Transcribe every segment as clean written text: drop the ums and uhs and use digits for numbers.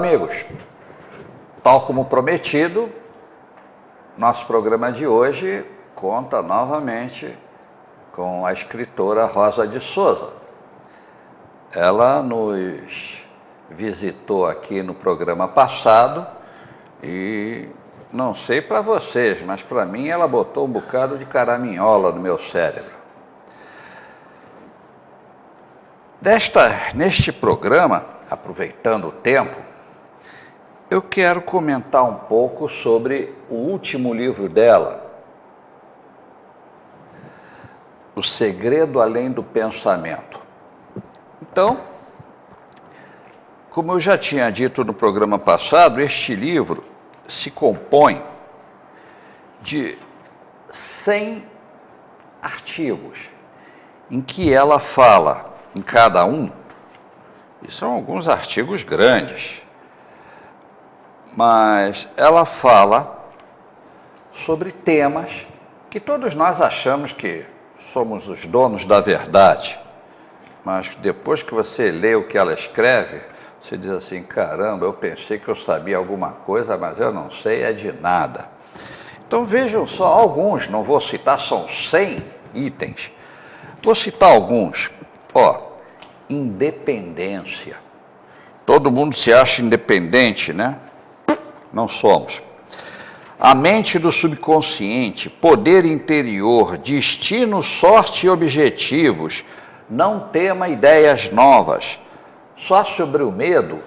amigos, tal como prometido, nosso programa de hoje conta novamente com a escritora Rosa de Souza. Ela nos visitou aqui no programa passado e não sei para vocês, mas para mim ela botou um bocado de caraminhola no meu cérebro. Neste programa, aproveitando o tempo, eu quero comentar um pouco sobre o último livro dela, O Segredo Além do Pensamento. Então, como eu já tinha dito no programa passado, este livro se compõe de 100 artigos, em que ela fala, em cada um, e são alguns artigos grandes, mas ela fala sobre temas que todos nós achamos que somos os donos da verdade, mas depois que você lê o que ela escreve, você diz assim, caramba, eu pensei que eu sabia alguma coisa, mas eu não sei é de nada. Então vejam só alguns, não vou citar, são 100 itens. Vou citar alguns. Independência. Todo mundo se acha independente, né? Não somos. A mente do subconsciente, poder interior, destino, sorte e objetivos. Não tema ideias novas. Só sobre o medo,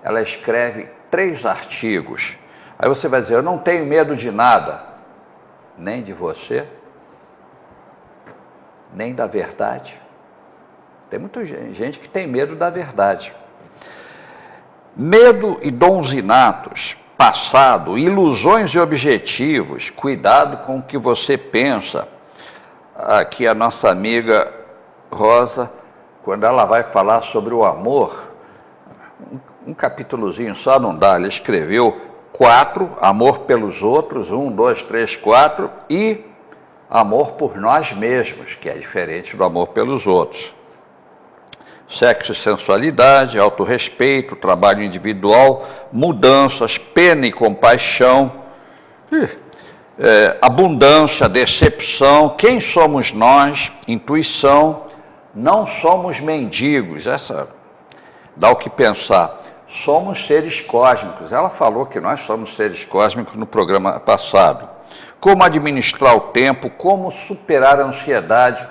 ela escreve 3 artigos. Aí você vai dizer, eu não tenho medo de nada. Nem de você, nem da verdade. Tem muita gente que tem medo da verdade. Medo e dons inatos, passado, ilusões e objetivos, cuidado com o que você pensa. Aqui a nossa amiga Rosa, quando ela vai falar sobre o amor, um capítulozinho só não dá, ela escreveu 4, amor pelos outros, 1, 2, 3, 4, e amor por nós mesmos, que é diferente do amor pelos outros. Sexo e sensualidade, autorrespeito, trabalho individual, mudanças, pena e compaixão, abundância, decepção, quem somos nós, intuição, não somos mendigos, essa dá o que pensar, somos seres cósmicos. Ela falou que nós somos seres cósmicos no programa passado. Como administrar o tempo, como superar a ansiedade.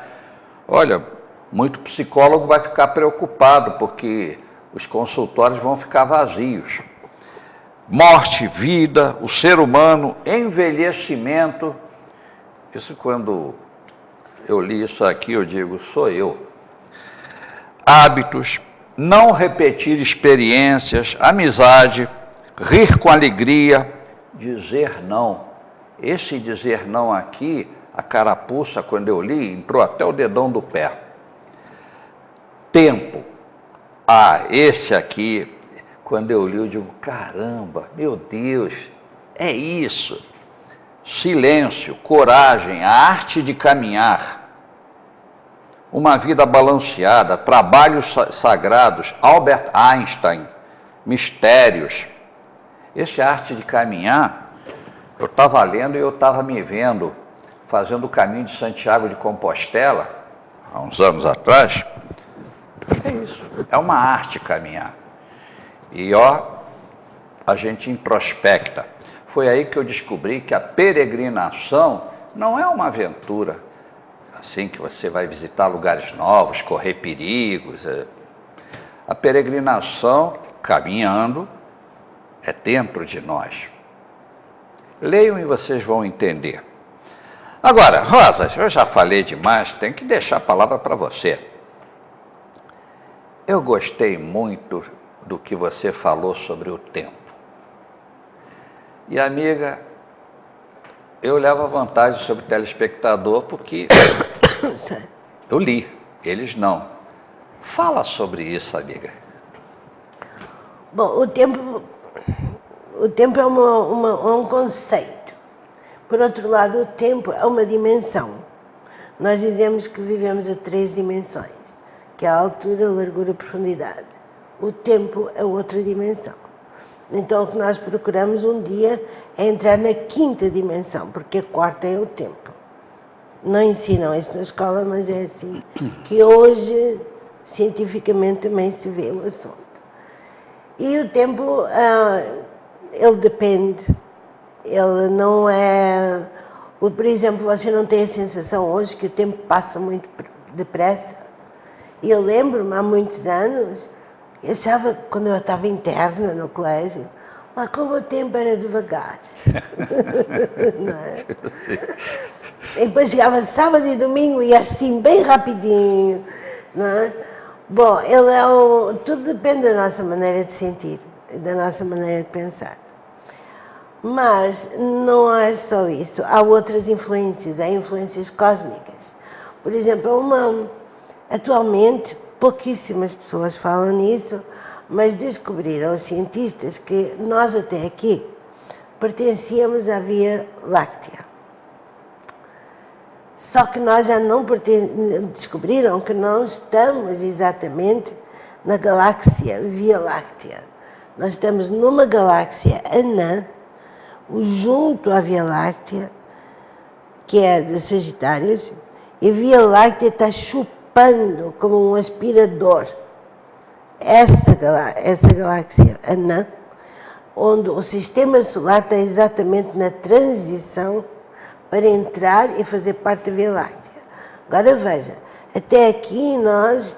Olha, muito psicólogo vai ficar preocupado, porque os consultórios vão ficar vazios. Morte, vida, o ser humano, envelhecimento. Isso quando eu li isso aqui, eu digo, sou eu. Hábitos, não repetir experiências, amizade, rir com alegria, dizer não. Esse dizer não aqui, a carapuça, quando eu li, entrou até o dedão do pé. Tempo. Esse aqui, quando eu li, eu digo, caramba, meu Deus, é isso. Silêncio, coragem, a arte de caminhar. Uma vida balanceada, trabalhos sagrados, Albert Einstein, mistérios. Essa arte de caminhar, eu estava lendo e eu estava me vendo fazendo o caminho de Santiago de Compostela, há uns anos atrás. É isso, é uma arte caminhar. E a gente introspecta. Foi aí que eu descobri que a peregrinação não é uma aventura, assim que você vai visitar lugares novos, correr perigos. A peregrinação, caminhando, é dentro de nós. Leiam e vocês vão entender. Agora, Rosa, eu já falei demais, tenho que deixar a palavra para você. Eu gostei muito do que você falou sobre o tempo. E, amiga, eu levo a vantagem sobre o telespectador porque eu li, eles não. Fala sobre isso, amiga. Bom, o tempo é um conceito. Por outro lado, o tempo é uma dimensão. Nós dizemos que vivemos a 3 dimensões, que é a altura, a largura e a profundidade. O tempo é outra dimensão. Então o que nós procuramos um dia é entrar na quinta dimensão, porque a quarta é o tempo. Não ensinam isso na escola, mas é assim que hoje cientificamente também se vê o assunto. E o tempo, ele depende, ele não é... Por exemplo, você não tem a sensação hoje que o tempo passa muito depressa? E eu lembro-me, há muitos anos, eu achava, quando eu estava interna no colégio, mas como o tempo era devagar. Não é? E depois chegava sábado e domingo e assim, bem rapidinho. Não é? Bom, tudo depende da nossa maneira de sentir, da nossa maneira de pensar. Mas não é só isso, há outras influências, há influências cósmicas. Por exemplo, atualmente pouquíssimas pessoas falam nisso, mas descobriram os cientistas que nós até aqui pertencíamos à Via Láctea. Só que nós já não descobriram que não estamos exatamente na galáxia Via Láctea. Nós estamos numa galáxia anã, junto à Via Láctea, que é de Sagitários, e a Via Láctea está chupando como um aspirador essa galáxia anã, onde o sistema solar está exatamente na transição para entrar e fazer parte da Via Láctea. Agora veja, até aqui nós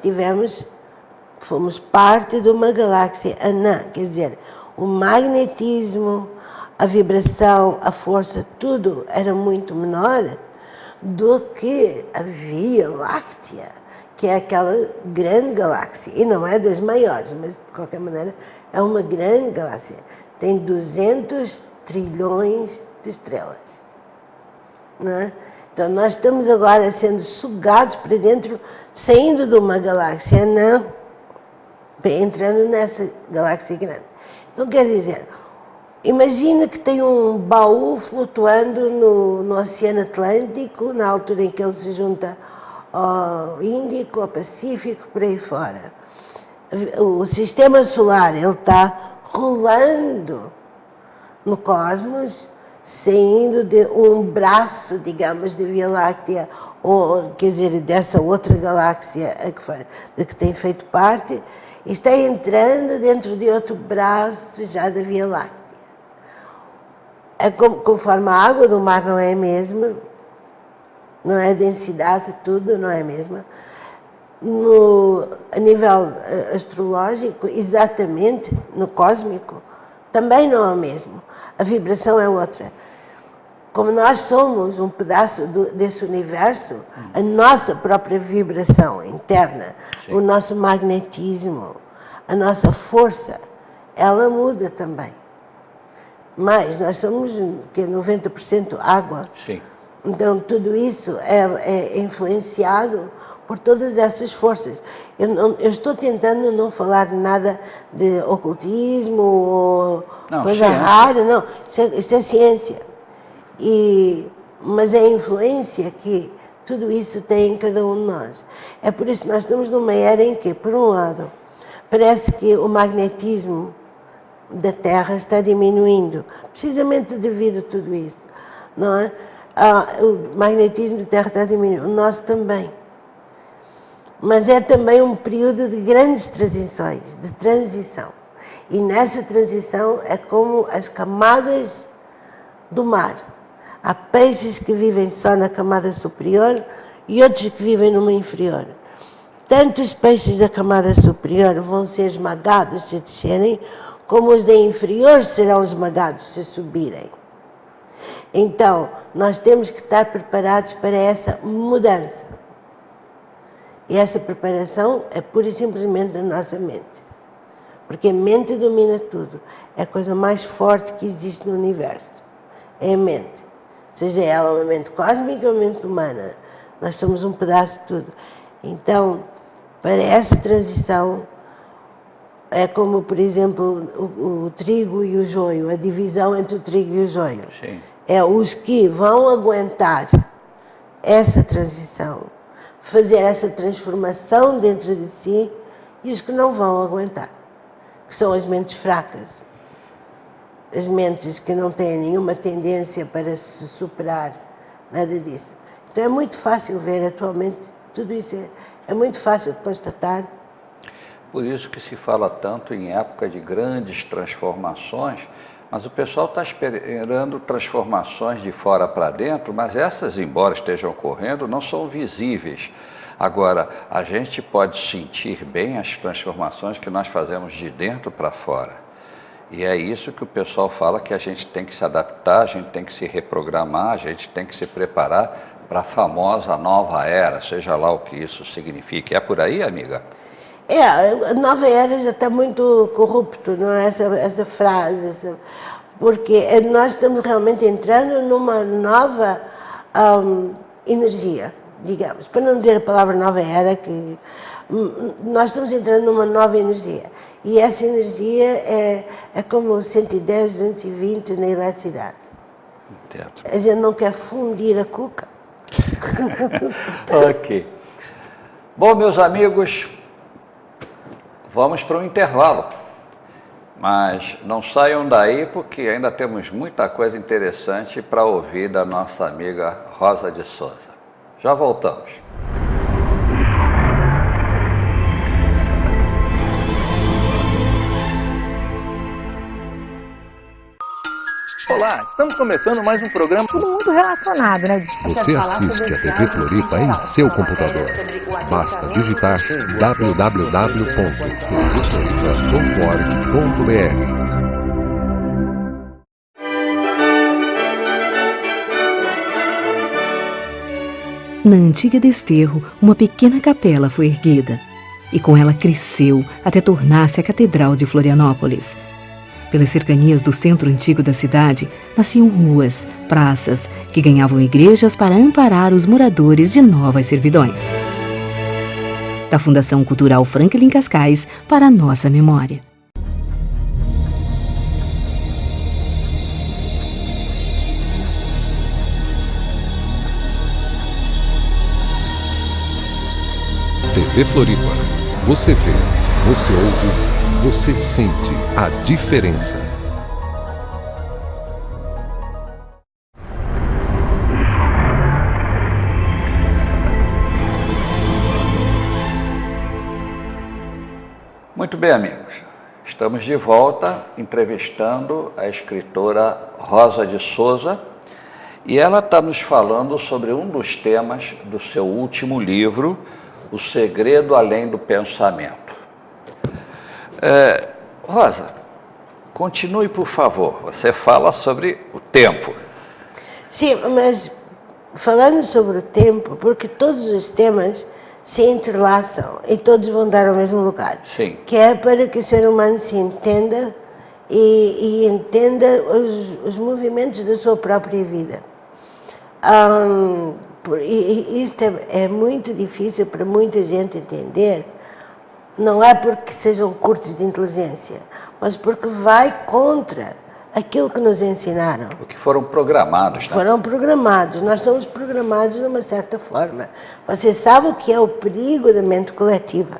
fomos parte de uma galáxia anã, quer dizer, o magnetismo, a vibração, a força, tudo era muito menor do que a Via Láctea, que é aquela grande galáxia, e não é das maiores, mas de qualquer maneira é uma grande galáxia. Tem 200 trilhões de estrelas. Não é? Então nós estamos agora sendo sugados para dentro, saindo de uma galáxia anã, entrando nessa galáxia grande. Então quer dizer, imagina que tem um baú flutuando no Oceano Atlântico, na altura em que ele se junta ao Índico, ao Pacífico, por aí fora. O sistema solar, ele está rolando no cosmos, saindo de um braço, digamos, de Via Láctea, ou, quer dizer, dessa outra galáxia de que tem feito parte, e está entrando dentro de outro braço já da Via Láctea. Conforme a água do mar não é a mesma, não é a densidade, tudo não é a mesma. A nível astrológico, exatamente, no cósmico, também não é o mesmo. A vibração é outra. Como nós somos um pedaço desse universo, a nossa própria vibração interna, sim, o nosso magnetismo, a nossa força, ela muda também. Mas nós somos 90% água. Sim. Então tudo isso é influenciado por todas essas forças. Eu estou tentando não falar nada de ocultismo ou coisa rara, não. Isso é ciência. Mas é a influência que tudo isso tem em cada um de nós. É por isso que nós estamos numa era em que, por um lado, parece que o magnetismo da Terra está diminuindo, precisamente devido a tudo isso, não é? O magnetismo da Terra está diminuindo, o nosso também. Mas é também um período de grandes transições, de transição. E nessa transição é como as camadas do mar. Há peixes que vivem só na camada superior e outros que vivem numa inferior. Tanto os peixes da camada superior vão ser esmagados se descerem, como os da inferior serão esmagados se subirem. Então, nós temos que estar preparados para essa mudança. E essa preparação é pura e simplesmente da nossa mente. Porque a mente domina tudo. É a coisa mais forte que existe no universo. É a mente. Seja ela uma mente cósmica ou uma mente humana. Nós somos um pedaço de tudo. Então, para essa transição, é como, por exemplo, o trigo e o joio, a divisão entre o trigo e o joio. Sim. É os que vão aguentar essa transição, fazer essa transformação dentro de si, e os que não vão aguentar, que são as mentes fracas. as mentes que não têm nenhuma tendência para se superar, nada disso. Então é muito fácil ver atualmente, tudo isso é muito fácil de constatar. Por isso que se fala tanto em época de grandes transformações, mas o pessoal está esperando transformações de fora para dentro, mas essas, embora estejam ocorrendo, não são visíveis. Agora, a gente pode sentir bem as transformações que nós fazemos de dentro para fora. E é isso que o pessoal fala, que a gente tem que se adaptar, a gente tem que se reprogramar, a gente tem que se preparar para a famosa nova era, seja lá o que isso signifique. É por aí, amiga? A nova era já está muito corrupto, não é? Essa frase, porque nós estamos realmente entrando numa nova energia, digamos, para não dizer a palavra nova era, que nós estamos entrando numa nova energia. E essa energia é como 110, 220 na eletricidade. Entendo. A gente não quer fundir a cuca. Ok. Bom, meus amigos, vamos para o intervalo. Mas não saiam daí, porque ainda temos muita coisa interessante para ouvir da nossa amiga Rosa de Souza. Já voltamos. Olá, estamos começando mais um programa. Tudo muito relacionado, né? Você assiste a TV Floripa em seu computador. Basta digitar www.tvfloripa.org.br. Na antiga Desterro, uma pequena capela foi erguida, e com ela cresceu até tornar-se a Catedral de Florianópolis. Pelas cercanias do centro antigo da cidade, nasciam ruas, praças, que ganhavam igrejas para amparar os moradores de novas servidões. Da Fundação Cultural Franklin Cascais para a nossa memória. TV Floripa. Você vê, você ouve, você sente a diferença. Muito bem, amigos. Estamos de volta entrevistando a escritora Rosa de Souza e ela está nos falando sobre um dos temas do seu último livro, O Segredo Além do Pensamento. Rosa, continue, por favor. Você fala sobre o tempo. Sim, mas falando sobre o tempo, porque todos os temas se entrelaçam e todos vão dar ao mesmo lugar. Sim. Que é para que o ser humano se entenda e entenda os movimentos da sua própria vida. E isto é muito difícil para muita gente entender. Não é porque sejam curtos de inteligência, mas porque vai contra aquilo que nos ensinaram. Porque foram programados, né? Foram programados, nós somos programados de uma certa forma. Você sabe o que é o perigo da mente coletiva.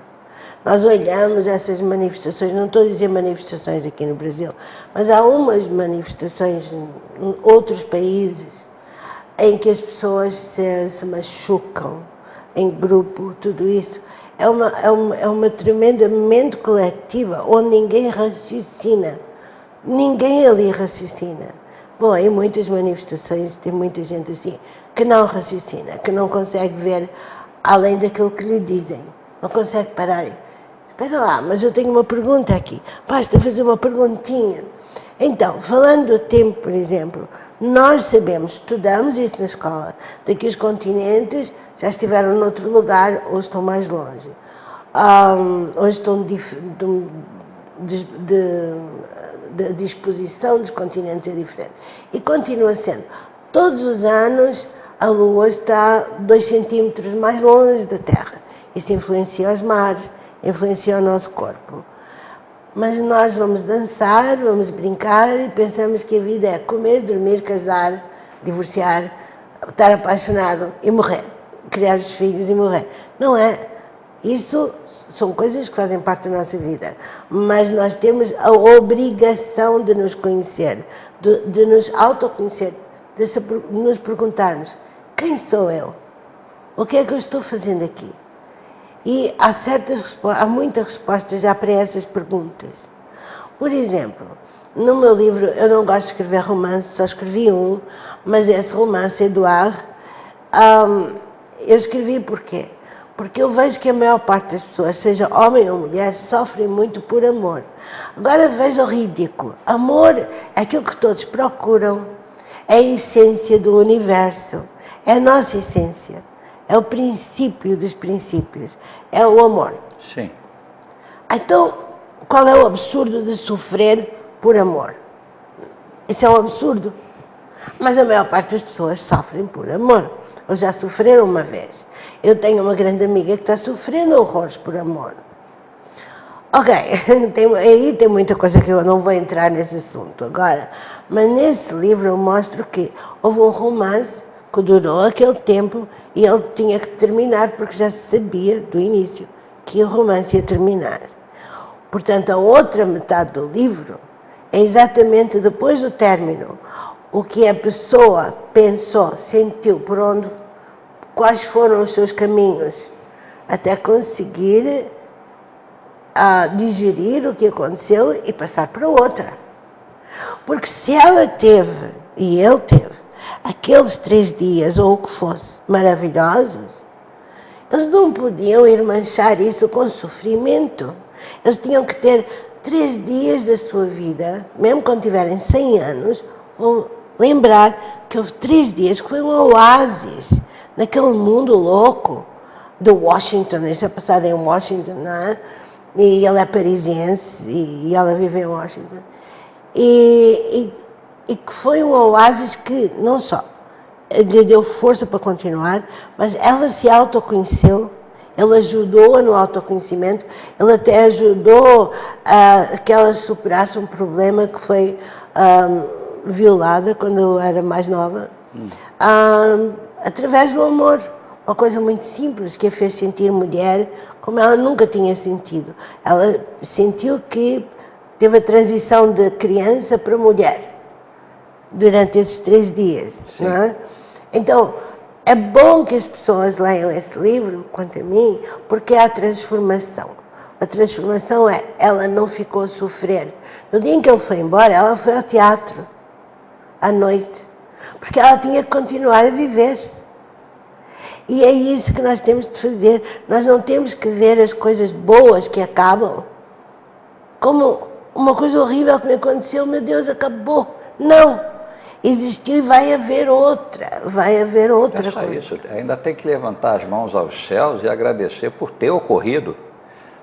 Nós olhamos essas manifestações, não estou a dizer manifestações aqui no Brasil, mas há umas manifestações em outros países em que as pessoas se machucam em grupo, tudo isso. É uma tremenda mente coletiva onde ninguém raciocina. Ninguém ali raciocina. Bom, aí muitas manifestações, tem muita gente assim, que não raciocina, que não consegue ver além daquilo que lhe dizem. Não consegue parar. Espera lá, mas eu tenho uma pergunta aqui. Basta fazer uma perguntinha. Então, falando do tempo, por exemplo, nós sabemos, estudamos isso na escola, de que os continentes já estiveram noutro lugar ou estão mais longe. Hoje estão a disposição dos continentes é diferente. E continua sendo. Todos os anos a Lua está 2 centímetros mais longe da Terra. Isso influencia os mares, influencia o nosso corpo. Mas nós vamos dançar, vamos brincar e pensamos que a vida é comer, dormir, casar, divorciar, estar apaixonado e morrer. Criar os filhos e morrer. Não é. Isso são coisas que fazem parte da nossa vida, mas nós temos a obrigação de nos conhecer, de nos autoconhecer, de nos perguntarmos: quem sou eu? O que é que eu estou fazendo aqui? E há muitas respostas já para essas perguntas. Por exemplo, no meu livro, eu não gosto de escrever romance, só escrevi um, mas esse romance, Edouard, eu escrevi porquê? Porque eu vejo que a maior parte das pessoas, seja homem ou mulher, sofrem muito por amor. Agora veja o ridículo. Amor é aquilo que todos procuram, é a essência do universo, é a nossa essência, é o princípio dos princípios, é o amor. Sim. Então, qual é o absurdo de sofrer por amor? Isso é um absurdo. Mas a maior parte das pessoas sofrem por amor. Ou já sofreram uma vez. Eu tenho uma grande amiga que está sofrendo horrores por amor. Ok, aí tem muita coisa que eu não vou entrar nesse assunto agora. Mas nesse livro eu mostro que houve um romance que durou aquele tempo e ele tinha que terminar porque já se sabia do início que o romance ia terminar. Portanto, a outra metade do livro é exatamente depois do término. O que a pessoa pensou, sentiu, quais foram os seus caminhos, até conseguir digerir o que aconteceu e passar para outra. Porque se ela teve, e ele teve, aqueles 3 dias, ou o que fosse, maravilhosos, eles não podiam ir manchar isso com sofrimento. Eles tinham que ter 3 dias da sua vida, mesmo quando tiverem 100 anos, vão lembrar que houve 3 dias que foi um oásis naquele mundo louco do Washington. Isso é passado em Washington, não é? E ele é parisiense e ela vive em Washington. E que foi um oásis que não só lhe deu força para continuar, mas ela se autoconheceu, ele ajudou-a no autoconhecimento, ele até ajudou a que ela superasse um problema que foi violada quando era mais nova, através do amor. Uma coisa muito simples que a fez sentir mulher como ela nunca tinha sentido. Ela sentiu que teve a transição de criança para mulher durante esses 3 dias. Não é? Então, é bom que as pessoas leiam esse livro, quanto a mim, porque há transformação. A transformação é, ela não ficou a sofrer. No dia em que ele foi embora, ela foi ao teatro, à noite, porque ela tinha que continuar a viver. E é isso que nós temos de fazer. Nós não temos que ver as coisas boas que acabam como uma coisa horrível que me aconteceu, meu Deus, acabou. Não. Existiu e vai haver outra coisa. É só isso, ainda tem que levantar as mãos aos céus e agradecer por ter ocorrido,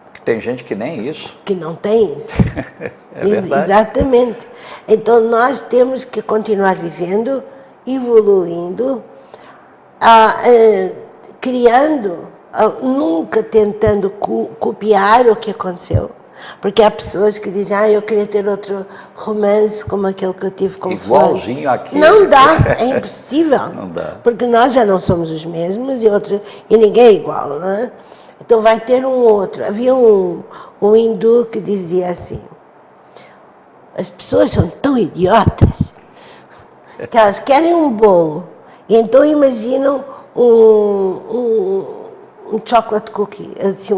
porque tem gente que nem isso. Que não tem isso. É verdade. Exatamente. Então nós temos que continuar vivendo, evoluindo, criando, nunca tentando copiar o que aconteceu. Porque há pessoas que dizem, eu queria ter outro romance como aquele que eu tive com igualzinho aquele. Não dá, é impossível. Não dá. Porque nós já não somos os mesmos e ninguém é igual, não é? Então vai ter um outro. Havia um hindu que dizia assim, as pessoas são tão idiotas que elas querem um bolo e então imaginam um chocolate cookie, assim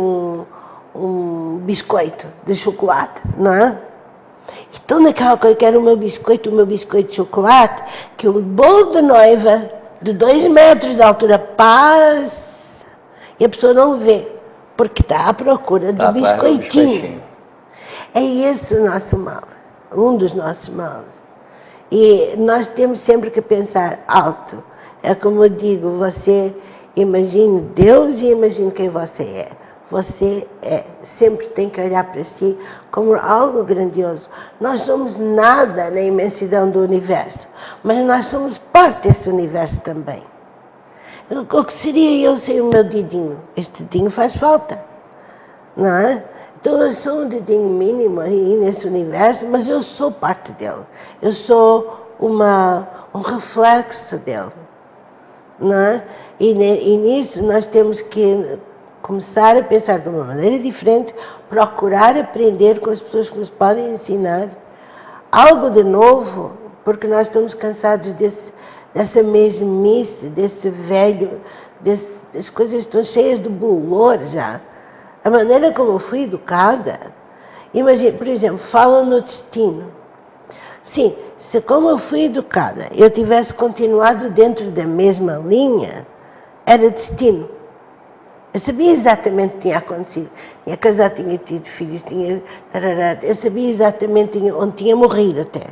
um biscoito de chocolate, não é? Então naquela coisa que era o meu biscoito de chocolate, que o bolo de noiva de 2 metros de altura passa e a pessoa não vê, porque está à procura do biscoitinho. É esse o nosso mal, um dos nossos males. E nós temos sempre que pensar alto. É como eu digo, você imagine Deus e imagine quem você é. Você sempre tem que olhar para si como algo grandioso. Nós somos nada na imensidão do universo, mas nós somos parte desse universo também. O que seria eu sem o meu dedinho? Este dedinho faz falta, não é? Então eu sou um dedinho mínimo aí nesse universo, mas eu sou parte dele. Eu sou um reflexo dele, não é? E nisso nós temos que começar a pensar de uma maneira diferente, procurar aprender com as pessoas que nos podem ensinar algo de novo, porque nós estamos cansados dessa mesmice, desse velho, as coisas estão cheias de bolor já. A maneira como eu fui educada, imagina, por exemplo, falam no destino. Sim, se como eu fui educada, eu tivesse continuado dentro da mesma linha, era destino. Eu sabia exatamente o que tinha acontecido. Tinha casado, tinha tido filhos, eu sabia exatamente onde tinha morrido até.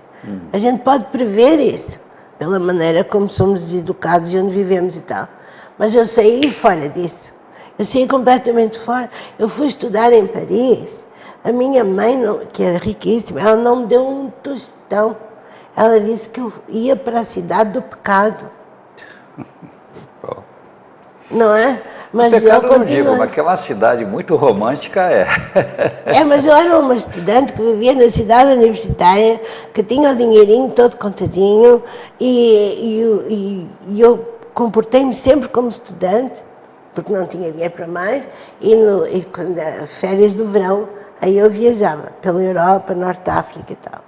A gente pode prever isso, pela maneira como somos educados e onde vivemos e tal. Mas eu saí fora disso. Eu saí completamente fora. Eu fui estudar em Paris. A minha mãe, que era riquíssima, ela não me deu um tostão. Ela disse que eu ia para a cidade do pecado. Não é? Mas eu não digo, mas que é uma cidade muito romântica, é. Mas eu era uma estudante que vivia na cidade universitária, que tinha o dinheirinho todo contadinho, e eu comportei-me sempre como estudante, porque não tinha dinheiro para mais, e quando era férias do verão, aí eu viajava pela Europa, Norte África e tal.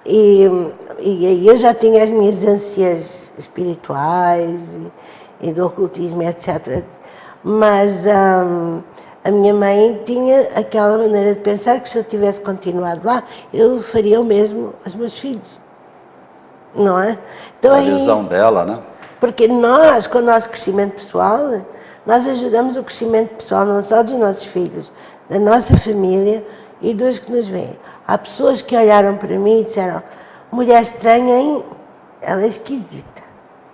E eu já tinha as minhas ânsias espirituais e do ocultismo, etc. Mas a minha mãe tinha aquela maneira de pensar que se eu tivesse continuado lá, eu faria o mesmo aos meus filhos. Não é? Então, a visão dela, né? Porque nós, com o nosso crescimento pessoal, nós ajudamos o crescimento pessoal não só dos nossos filhos, da nossa família e dos que nos veem. Há pessoas que olharam para mim e disseram: mulher estranha, hein? Ela é esquisita,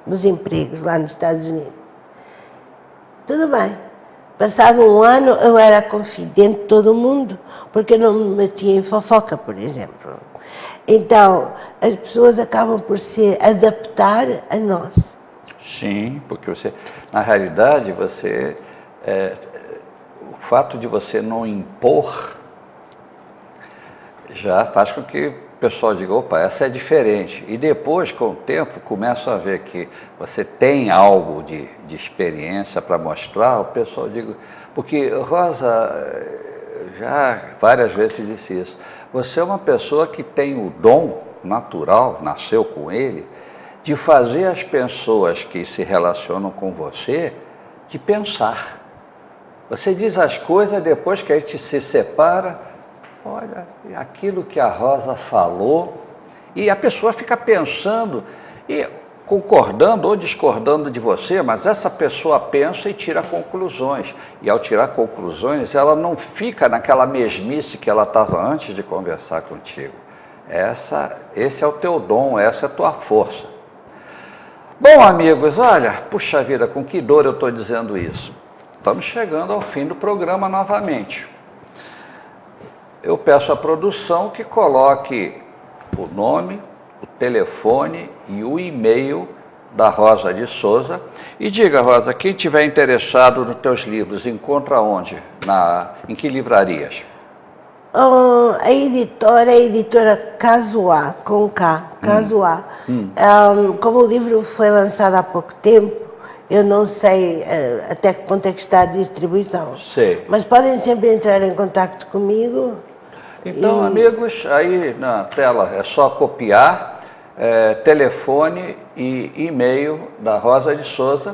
nos empregos lá nos Estados Unidos. Tudo bem. Passado um ano, eu era confidente de todo mundo, porque eu não me metia em fofoca, por exemplo. Então, as pessoas acabam por se adaptar a nós. Sim, porque você, na realidade, o fato de você não impor já faz com que o pessoal diga: opa, essa é diferente. E depois, com o tempo, começam a ver que você tem algo de experiência para mostrar, o pessoal diga... Porque Rosa já várias vezes disse isso. Você é uma pessoa que tem o dom natural, nasceu com ele, de fazer as pessoas que se relacionam com você de pensar. Você diz as coisas, depois que a gente se separa, olha, aquilo que a Rosa falou, e a pessoa fica pensando e concordando ou discordando de você, mas essa pessoa pensa e tira conclusões. E ao tirar conclusões, ela não fica naquela mesmice que ela estava antes de conversar contigo. Esse é o teu dom, essa é a tua força. Bom, amigos, olha, puxa vida, com que dor eu estou dizendo isso. Estamos chegando ao fim do programa novamente. Eu peço à produção que coloque o nome, o telefone e o e-mail da Rosa de Souza. E diga, Rosa, quem tiver interessado nos teus livros, encontra onde? Em que livrarias? A editora é a editora Casuá, com K, Casuá. Como o livro foi lançado há pouco tempo, eu não sei até que ponto é que está a distribuição. Sei. Mas podem sempre entrar em contato comigo. Então, amigos, aí na tela é só copiar telefone e e-mail da Rosa de Souza.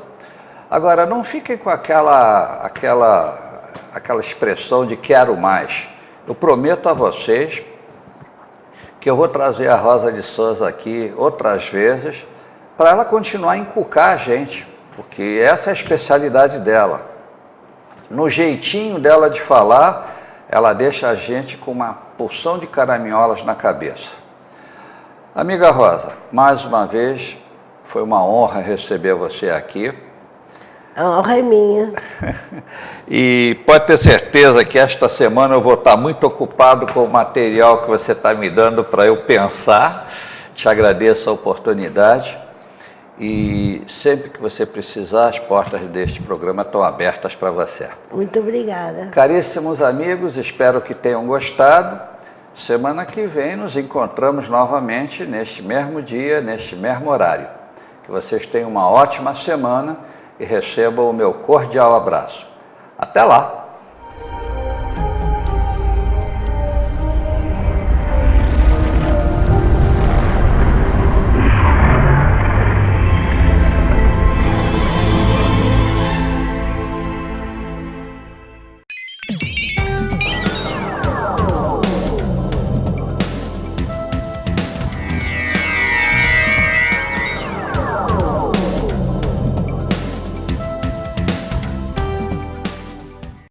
Agora, não fiquem com aquela expressão de quero mais. Eu prometo a vocês que eu vou trazer a Rosa de Souza aqui outras vezes para ela continuar a inculcar a gente, porque essa é a especialidade dela. No jeitinho dela de falar, ela deixa a gente com uma porção de caraminholas na cabeça. Amiga Rosa, mais uma vez, foi uma honra receber você aqui. A honra é minha. E pode ter certeza que esta semana eu vou estar muito ocupado com o material que você está me dando para eu pensar. Te agradeço a oportunidade. E sempre que você precisar, as portas deste programa estão abertas para você. Muito obrigada. Caríssimos amigos, espero que tenham gostado. Semana que vem nos encontramos novamente neste mesmo dia, neste mesmo horário. Que vocês tenham uma ótima semana e recebam o meu cordial abraço. Até Até lá!